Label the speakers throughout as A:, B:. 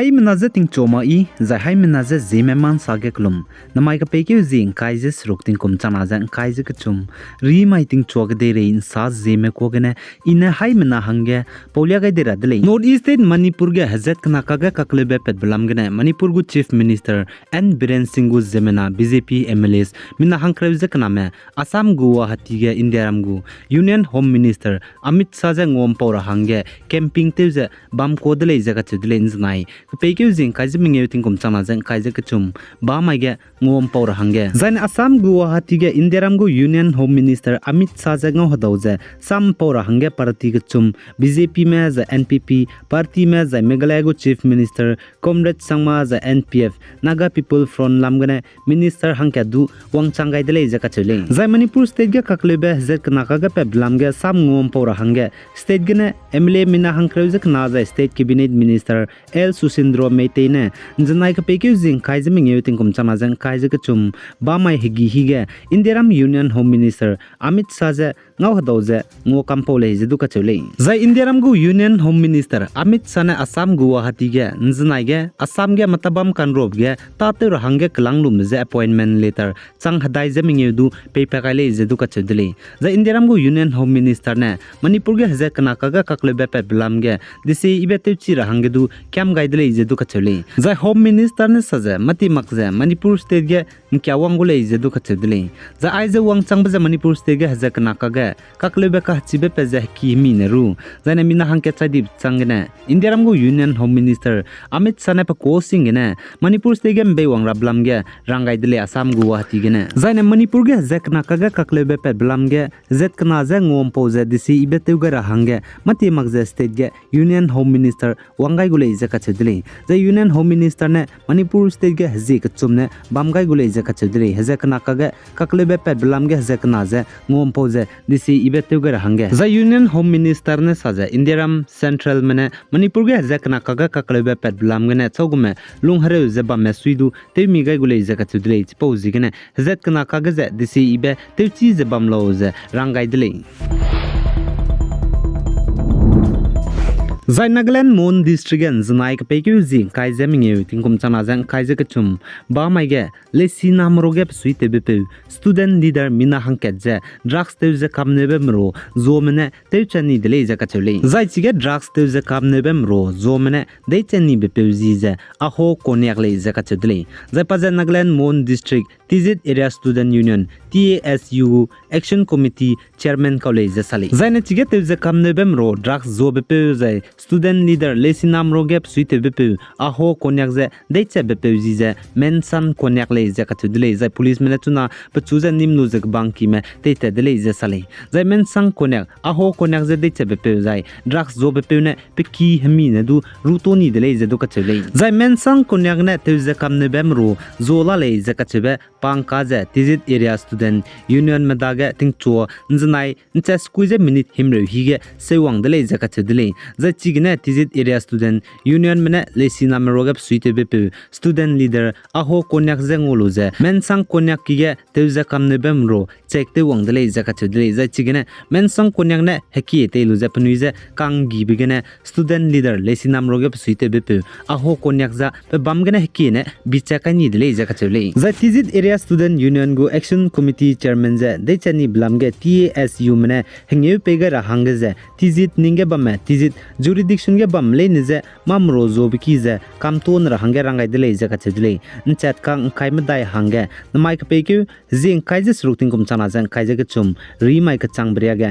A: Hai menaze ting choma I za hai menaze Zeme man sage klum namai ka peke zing kaise sruk ting kum chana za kaise ka chum ri mai ting chog de re in sa Zeme ko gane ina hai mena hange polia ga de ra dele North East state Manipur ge hazat kana ka ga kaklebe pet blam gane Manipur gu chief minister and Biren Singh gu Zemena BJP MLAs mina hangkrev ze kana me Assam Guwahati ge Indiaram gu Union Home Minister Amit Shah ze ngom pora hange camping te ze bam ko dele ze ka chudle inznai Peke zing kaise minge ting kum chana jang kaise ka chum ba mai ge ngom pawra hange zain Assam Guwahati ge Indiaram gu Union Home Minister Amit Shah jang hodau je sam pawra hange party ka chum BJP me za NPP party me za Meghalaya gu Chief Minister Comrade Sangma za NPF Naga People Front lamgane Minister hangka du wangchangai dele je ka chule zai Manipur state ge kaklebe ze kana ka ga peblam ge sam ngom pawra hange state gene MLA mina hangkrew je kana za state cabinet minister L Susindro Meitene Janai ka peke zing kaise minge ting kum chana jang kaise ka chum ba mai higi hige Indiaram Union Home Minister Amit Shah je ngau hadau je ngo kampo le je du ka chule zai Indiaram gu Union Home Minister Amit Shah ne Assam Guwahati ge Janai ge Assam ge matabam kanrob ge ta te hange klanglum je appointment letter chang hadai je minge du pepa kai le je du ka chudle zai Indiaram gu Union Home Minister ne Manipur ge haze kana ka ga kakle be pe blam ge disi ibete chi ra hange du kyam gaidle je du ka chule zai Home Minister ne saje mati makje Manipur state ge kya wangule je du ka chudle za ai je wang chang ba Manipur state ge haze kana ka ga kakle be ka chibe pe je ki mi ne ru zai ne mina hangke chadip chang ne Indiaram gu Union Home Minister Amit Shah ne pa ko sing ne Manipur state ge be wang rablam ge rangai dile Assam Guwahati ge ne zai ne Manipur ge haze kana ka ga kakle be pe blam ge zet kana je ngom po je disi ibete ga ra hange mati makje state ge Union Home Minister wangai gule je ka chudle the Union Home Minister ne Manipur state ge haze ka chumne bamgai gule je ka chudle haze kana ka ge kaklebe pe blam ge haze kana je ngom po je disi ibete ga hange the Union Home Minister ne saje Indiaram Central mane Manipur ge haze kana ka ga kaklebe pe blam ge ne chogume lunghare je ba me suidu te mi gai gule je ka chudle po ji ge ne haze kana ka ge je disi ibe te chi je bam lo je rangai dile Zai Nagaland Mon district en zanai ka peke zing kaise minge ting kum chana jang kaise ka chum ba mai ge lesi nam roge suite be student leader mina hangket je drugs te je kamne be mro zo mene te chani dele je ka chule zai chi ge drugs te je kamne be mro zo mene de chani be pe ji je a ho konyak le je ka chule zai pa je Nagaland Mon district Tizit area student union TASU action committee chairman college je sali zai ne chi ge te je kamne be mro drugs zo be pe zai student leader lesinam rogep suite bepe aho konyak ze deiche bepe jize mensan konyak le je ka tudle ze police mena tuna pachuza nimnu ze banki me teite dele je sale ze mensan konyak aho konyak ze deiche bepe zai drugs zo bepe ne peki hmi ne du rutoni dele je do ka chele ze mensan konyak ne te je kamne bemru zola le je ka chebe pangka ze tizit area student union medaga tingcho nznai nche squeeze minute himre hige sewang dele je ka chedle ze chigine tizit area student union mena lesina merogap suite bepe student leader aho konyak zengolo je mensang konyak kige teuza kamne bemro chekte wangdele jaka chudle za chigine mensang konyak ne heki telu je pnuize kangi bigene student leader lesina merogap suite bepe aho konyak za pe bamgene heki ne bichaka ni dele jaka chule za tizit area student union go action committee chairman je de chani blamge TASU mena hengeu pega ra hangge je tizit ninge bamme tizit jurisdiction ge bam le ne je mamro zo biki je kamton ra hange rangai dele je ka chedle nchat kang kai ma dai hange namai ka pekyu jing kai je srukting kum chana jang kai je ka chum ri mai ka chang bria ga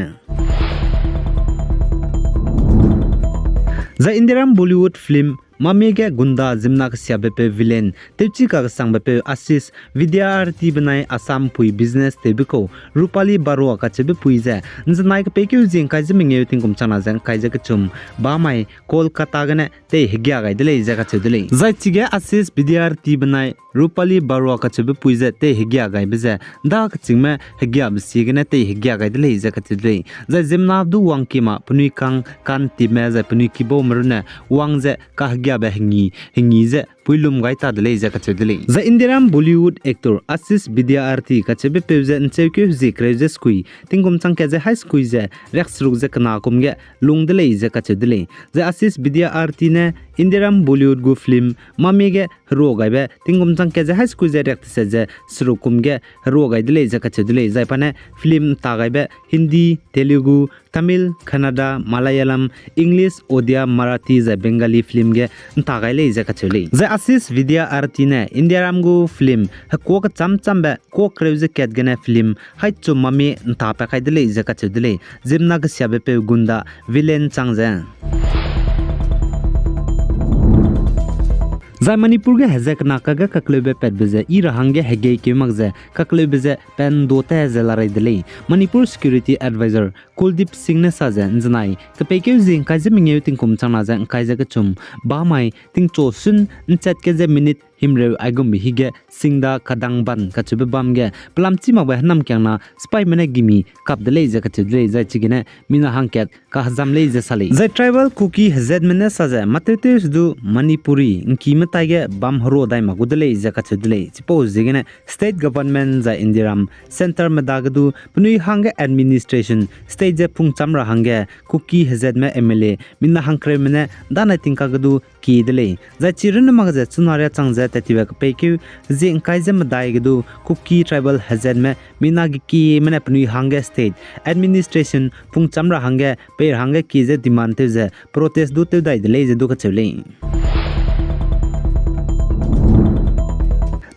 A: the Indiaram Bollywood film Mamege Gunda Zimna Siabepe Villain Tepchika Sangbepe Asis Vidyarthi Banai Assam Pui Business Tebiko Rupali Barua Kachebe Puize Nzanai Pekyu Zing Kaiziminge Tingum Chana Zang Kaizakachum Bamai Kolkata Gane Te Higya Gaidele Zakachudele Zaitige Asis Vidyarthi Banai Rupali Barua Kachebe Puize Te Higya Gaibize Dak Chingme Higya Bisigane Te Higya Gaidele Zakachudele Zai Zimna Abdu Wangkima Punikang Kan Timeza Punikibo Marune Wangze Kahigya Hingi ze puilum gai ta dele za kachedele za Indiram Bollywood actor Asis Vidyarthi kachebe peuze ncheke zi kreze skui tingum changke za high school za rex ruk za kana kumge lungdele za kachedele za Asis Vidyarthi ne Indiram Bollywood gu film mamege ro gaibe tingum changke za high school za rex za srukumge ro gaidele za kachedele za pane film ta gaibe Hindi Telugu Tamil Kannada Malayalam English Odia Marathi za Bengali film ge ta gaile za kachele za Asis Vidyarthi ne Indiram gu film ko ka cham ba ko kreuze ket gene film hai chu mami ta pa kaidele za kachedele zimna ga syabe pe gunda villain changza Zai Manipur ge hezek nakaga kaklebe pedbeze ira hange hege kemagze kaklebeze pen dote zelarai dele Manipur Security Advisor Kuldip Singh ne saze nznai kapeke zing kaize mingeu tingkum chana za kaize ka chum ba mai ting cho sun nchat ke ze minute himre agum hige singda kadang ban kachube bamge plamchi ma ba nam kyangna spy mane gimi kap dele za kachudle za chigine mina hangket ka hazam le za sale za tribal cookie hazed mane saza matetes du Manipuri inki matage bam horo dai magudle za kachudle chipo zigine state government za Indiram center madagdu pnui hange administration state je pungchamra hange cookie hazed me MLA mina hangkre mane dana tingka gdu ki dele za chirun magza chunare changza tatiwa peke zing kaizem daigdu cookie tribal hazard me mina ki mane pnui hange state administration pungchamra hange pe hange ki je demand te je protest du te dai dele je du ka chele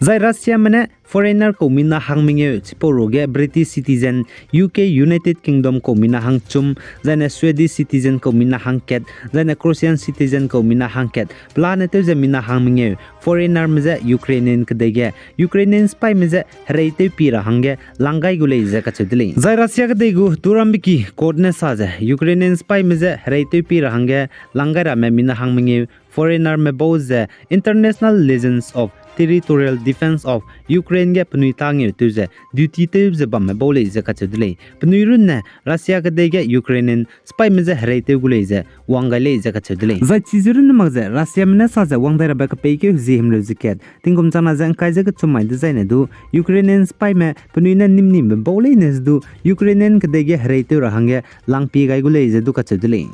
A: Zai Russia mane foreigner ko mina hang minge chiporoge British citizen UK United Kingdom ko mina hang chum zane Swedish citizen ko mina hang ket zane Croatian citizen ko mina hang ket planet je mina hang minge foreigner meze Ukrainian kdege Ukrainian spy meze reite pira hange langai gule je kachedle Zai Russia kdegu turambiki coordinate saje Ukrainian spy meze reite pira hange langara me mina hang minge foreigner me boze international legends of territorial defense of Ukraine ge pnui tangi tuze duty te je bam bole je kachedle pnui run ne Russia ge de ge Ukrainian spy me je reite gule je wangale je kachedle za chizurun magze Russia mena sa je wangdara ba ka peke je himlo ziket tingum chana je kai je ka chumai de zaine du Ukrainian spy me pnui na nimnim bole ne du Ukrainian ge de ge reite ra hange langpi gai gule je du kachedle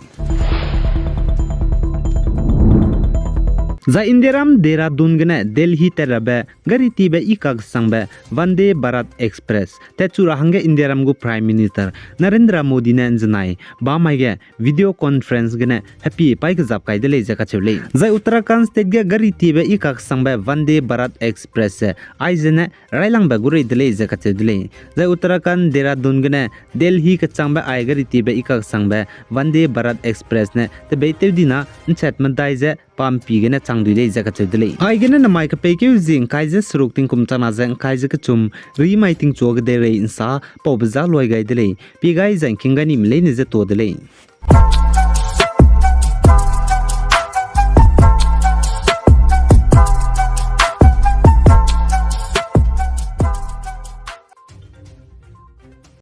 A: Za Indiram Dehradun gane Delhi terabe gari tibe ikag sangbe Vande Bharat Express techura hange Indiram gu Prime Minister Narendra Modi ne njnai ba maige video conference gane happy pai gazap kai dele jaka chule za Uttarakhand state ge gari tibe ikag sangbe Vande Bharat Express aizene railang ba gure dele jaka chule za Uttarakhand Dehradun gane Delhi ka changbe ai gari tibe ikag sangbe Vande Bharat Express ne te beite dina nchat mandai je pampi gane changdui jaka chudle ai gane na mai ka peke zing kaije sruk ting kum chana jang kaije ka chum ri mai ting chog de re insa pobza loi gai dele pi gai jang kingani mle ne je to dele